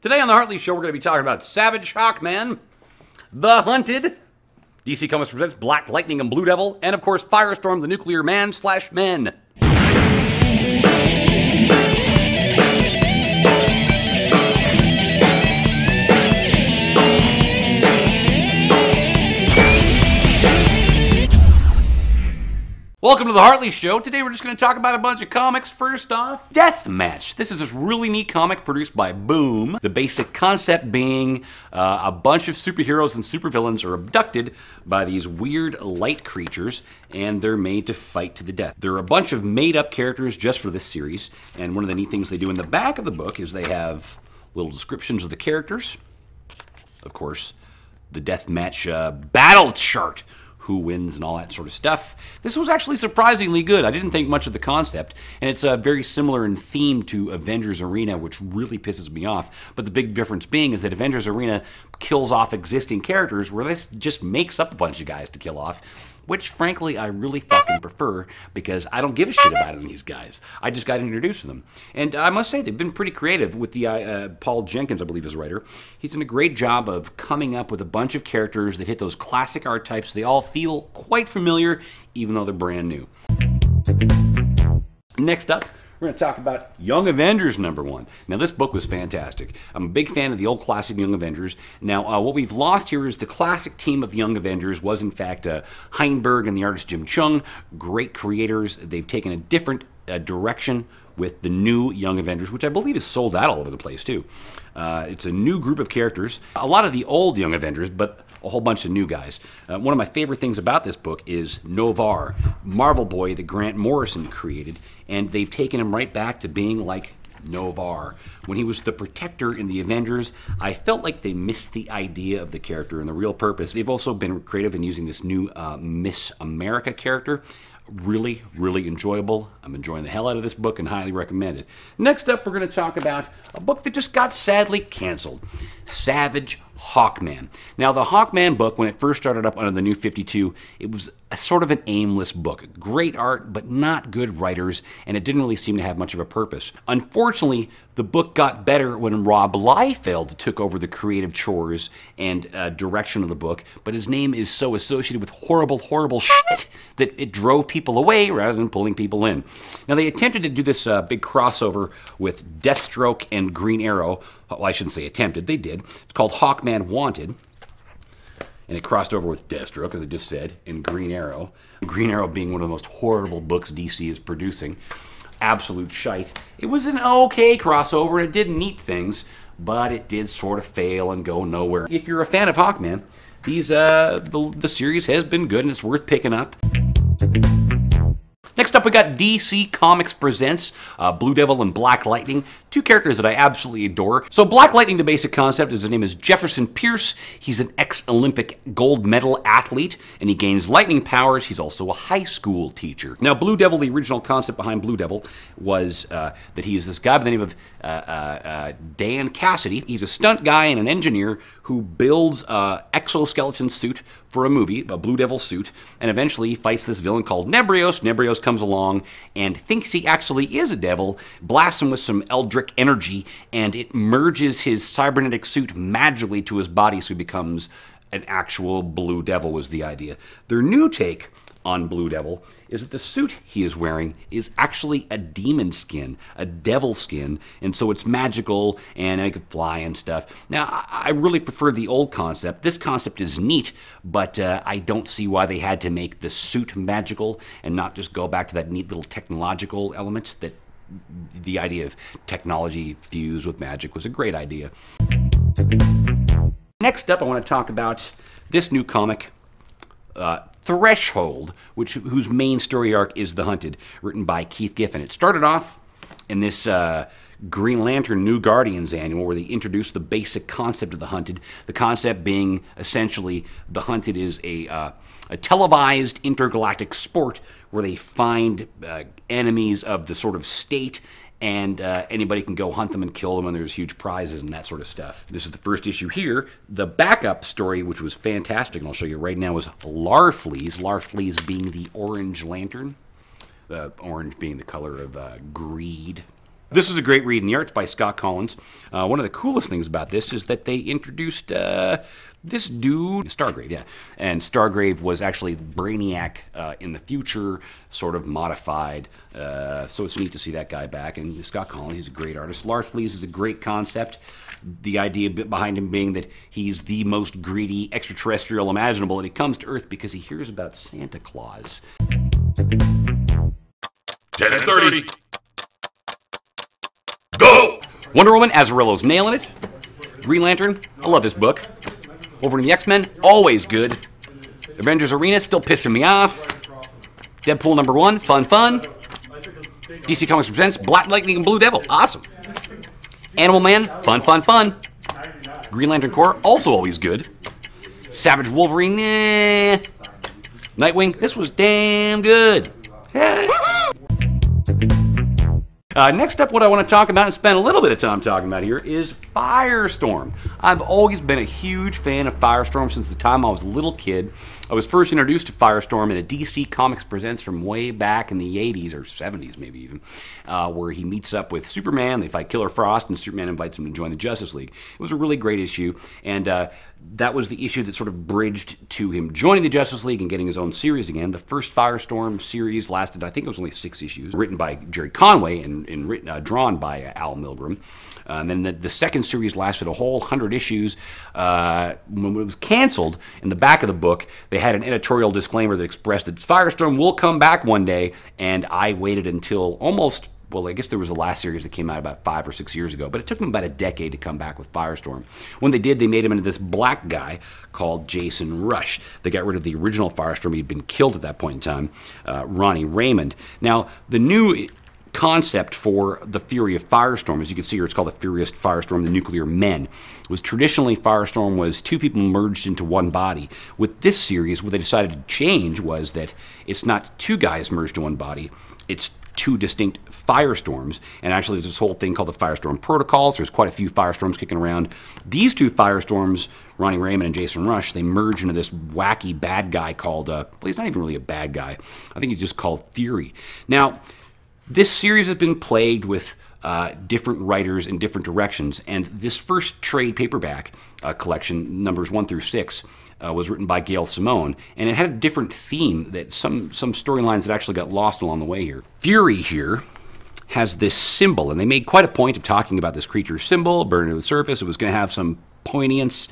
Today on the Hartley Show, we're going to be talking about Savage Hawkman, The Hunted, DC Comics presents Black Lightning and Blue Devil, and of course Firestorm, the Nuclear Man/Men. Welcome to the Hartley Show. Today we're just going to talk about a bunch of comics. First off, Deathmatch. This is this really neat comic produced by Boom. The basic concept being a bunch of superheroes and supervillains are abducted by these weird light creatures, and they're made to fight to the death. There are a bunch of made-up characters just for this series, and one of the neat things they do in the back of the book is they have little descriptions of the characters. Of course, the Deathmatch battle chart, who wins and all that sort of stuff. This was actually surprisingly good. I didn't think much of the concept, and it's very similar in theme to Avengers Arena, which really pisses me off. But the big difference being is that Avengers Arena kills off existing characters, where this just makes up a bunch of guys to kill off, which frankly I really fucking prefer, because I don't give a shit about any of these guys. I just got introduced to them. And I must say, they've been pretty creative with the Paul Jenkins, I believe, is a writer. He's done a great job of coming up with a bunch of characters that hit those classic archetypes. They all feel quite familiar, even though they're brand new. Next up, we're going to talk about Young Avengers #1. Now, this book was fantastic. I'm a big fan of the old classic Young Avengers. Now, what we've lost here is the classic team of Young Avengers was, in fact, Heinberg and the artist Jim Chung. Great creators. They've taken a different direction with the new Young Avengers, which I believe is sold out all over the place, too. It's a new group of characters. A lot of the old Young Avengers, but a whole bunch of new guys. One of my favorite things about this book is Novar, Marvel Boy that Grant Morrison created, and they've taken him right back to being like Novar. When he was the Protector in the Avengers, I felt like they missed the idea of the character and the real purpose. They've also been creative in using this new Miss America character. Really, really enjoyable. I'm enjoying the hell out of this book and highly recommend it. Next up, we're going to talk about a book that just got sadly canceled, Savage Hawkman. Now, the Hawkman book, when it first started up under the New 52, it was a sort of an aimless book. Great art, but not good writers, and it didn't really seem to have much of a purpose. Unfortunately, the book got better when Rob Liefeld took over the creative chores and direction of the book, but his name is so associated with horrible, horrible shit that it drove people away rather than pulling people in. Now, they attempted to do this big crossover with Deathstroke and Green Arrow. Well, I shouldn't say attempted, they did. It's called Hawkman Wanted. And it crossed over with Deathstroke, as I just said, and Green Arrow. Green Arrow being one of the most horrible books DC is producing. Absolute shite. It was an okay crossover, and it did neat things, but it did sort of fail and go nowhere. If you're a fan of Hawkman, the series has been good, and it's worth picking up. Next up, we got DC Comics Presents Blue Devil and Black Lightning, two characters that I absolutely adore. So Black Lightning, the basic concept is his name is Jefferson Pierce. He's an ex-Olympic gold medal athlete, and he gains lightning powers. He's also a high school teacher. Now, Blue Devil, the original concept behind Blue Devil was that he is this guy by the name of Dan Cassidy. He's a stunt guy and an engineer who builds an exoskeleton suit for a movie, a Blue Devil suit, and eventually he fights this villain called Nebrios. Nebrios comes along and thinks he actually is a devil, blasts him with some eldritch energy, and it merges his cybernetic suit magically to his body, so he becomes an actual Blue Devil, was the idea. Their new take on Blue Devil is that the suit he is wearing is actually a demon skin, a devil skin, and so it's magical and it can fly and stuff. Now, I really prefer the old concept. This concept is neat, but I don't see why they had to make the suit magical and not just go back to that neat little technological element. That the idea of technology fused with magic was a great idea. Next up, I want to talk about this new comic, Threshold, whose main story arc is The Hunted, written by Keith Giffen. It started off in this Green Lantern New Guardians annual, where they introduced the basic concept of The Hunted, the concept being essentially The Hunted is a televised intergalactic sport where they find enemies of the sort of state, and anybody can go hunt them and kill them, and there's huge prizes and that sort of stuff. This is the first issue here. The backup story, which was fantastic, and I'll show you right now, is Larfleeze. Larfleeze being the Orange Lantern. Orange being the color of greed. This is a great read, and the art's by Scott Collins. One of the coolest things about this is that they introduced this dude, Stargrave, yeah. And Stargrave was actually Brainiac in the future, sort of modified. So it's neat to see that guy back. And Scott Collins, he's a great artist. Larfleeze is a great concept. The idea behind him being that he's the most greedy extraterrestrial imaginable, and he comes to Earth because he hears about Santa Claus. 10:30. Go! Wonder Woman, Azzarello's nailing it. Green Lantern, I love this book. Over in the X-Men, always good. Avengers Arena, still pissing me off. Deadpool #1, fun, fun. DC Comics presents Black Lightning and Blue Devil, awesome. Animal Man, fun, fun, fun. Green Lantern Corps, also always good. Savage Wolverine, nah. Nightwing, this was damn good. Next up, what I want to talk about and spend a little bit of time talking about here is Firestorm. I've always been a huge fan of Firestorm since the time I was a little kid. I was first introduced to Firestorm in a DC Comics Presents from way back in the 80s, or 70s maybe even, where he meets up with Superman, they fight Killer Frost, and Superman invites him to join the Justice League. It was a really great issue, and that was the issue that sort of bridged to him joining the Justice League and getting his own series again. The first Firestorm series lasted, I think it was only 6 issues, written by Jerry Conway and drawn by Al Milgrom. And then the second series lasted a whole 100 issues. When it was canceled, in the back of the book, they had an editorial disclaimer that expressed that Firestorm will come back one day, and I waited until almost, well, I guess there was the last series that came out about 5 or 6 years ago, but it took them about a decade to come back with Firestorm. When they did, they made him into this black guy called Jason Rush. They got rid of the original Firestorm. He'd been killed at that point in time, Ronnie Raymond. Now, the new concept for the Fury of Firestorm, as you can see here, it's called the Furious Firestorm, the Nuclear Men, was traditionally Firestorm was 2 people merged into one body. With this series, what they decided to change was that it's not 2 guys merged in one body, it's 2 distinct Firestorms, and actually there's this whole thing called the Firestorm Protocols. There's quite a few Firestorms kicking around. These 2 Firestorms, Ronnie Raymond and Jason Rush, they merge into this wacky bad guy called, well, he's not even really a bad guy. I think he's just called Fury. Now, this series has been plagued with different writers in different directions, and this first trade paperback collection, numbers 1 through 6, was written by Gail Simone, and it had a different theme that some storylines that actually got lost along the way here. Fury here has this symbol, and they made quite a point of talking about this creature's symbol, burning to the surface. It was going to have some poignance,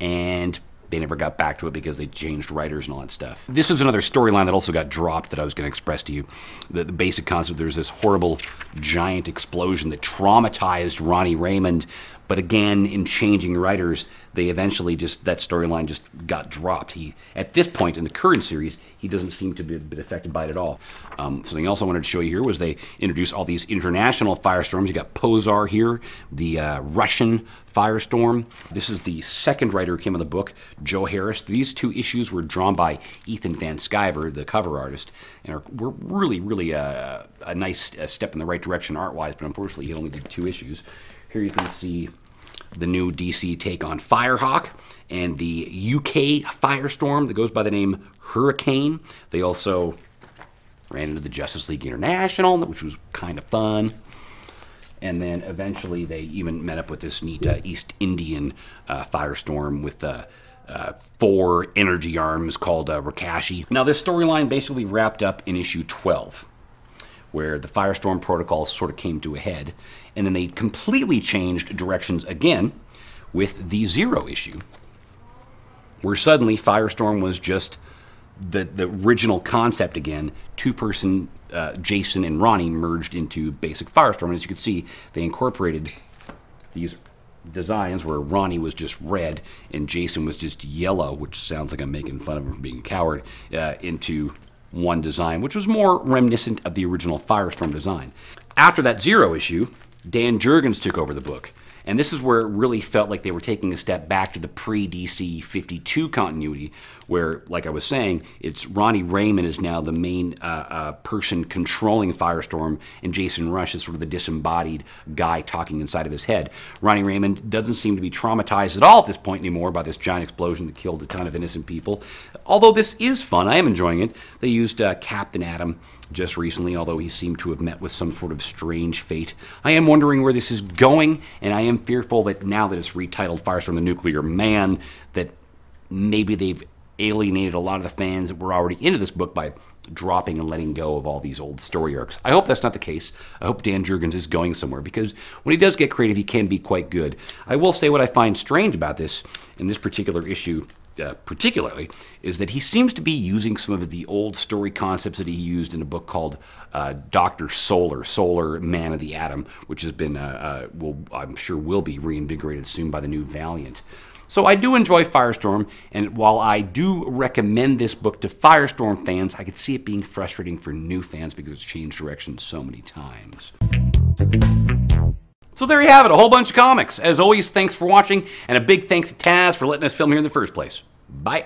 and they never got back to it because they changed writers and all that stuff. This is another storyline that also got dropped that I was going to express to you. The basic concept, there's this horrible giant explosion that traumatized Ronnie Raymond, but again, in changing writers, they eventually that storyline just got dropped. At this point in the current series, he doesn't seem to have been affected by it at all. Something else I wanted to show you here was they introduced all these international Firestorms. You got Pozar here, the Russian Firestorm. This is the second writer who came on the book, Joe Harris. These 2 issues were drawn by Ethan Van Sciver, the cover artist, and were really, really a nice step in the right direction art-wise, but unfortunately he only did 2 issues. Here you can see the new DC take on Firehawk and the UK Firestorm that goes by the name Hurricane. They also ran into the Justice League International, which was kind of fun. And then eventually they even met up with this neat East Indian Firestorm with 4 energy arms called Rakashi. Now this storyline basically wrapped up in issue 12, where the Firestorm protocols sort of came to a head, and then they completely changed directions again with the 0 issue, where suddenly Firestorm was just the original concept again. 2-person Jason and Ronnie merged into basic Firestorm, and as you can see, they incorporated these designs where Ronnie was just red and Jason was just yellow, which sounds like I'm making fun of him for being a coward, into one design, which was more reminiscent of the original Firestorm design. After that 0 issue, Dan Jurgens took over the book, and this is where it really felt like they were taking a step back to the pre-DC 52 continuity, where, like I was saying, it's Ronnie Raymond is now the main person controlling Firestorm, and Jason Rush is sort of the disembodied guy talking inside of his head. Ronnie Raymond doesn't seem to be traumatized at all at this point anymore by this giant explosion that killed a ton of innocent people. Although this is fun, I am enjoying it. They used Captain Atom just recently, although he seemed to have met with some sort of strange fate. I am wondering where this is going, and I am fearful that now that it's retitled Firestorm the Nuclear Man, that maybe they've alienated a lot of the fans that were already into this book by dropping and letting go of all these old story arcs. I hope that's not the case. I hope Dan Jurgens is going somewhere, because when he does get creative, he can be quite good. I will say what I find strange about this, in this particular issue particularly, is that he seems to be using some of the old story concepts that he used in a book called Dr. Solar, Man of the Atom, which has been, I'm sure will be reinvigorated soon by the new Valiant. So I do enjoy Firestorm, and while I do recommend this book to Firestorm fans, I could see it being frustrating for new fans because it's changed direction so many times. So there you have it, a whole bunch of comics. As always, thanks for watching, and a big thanks to Taz for letting us film here in the first place. Bye.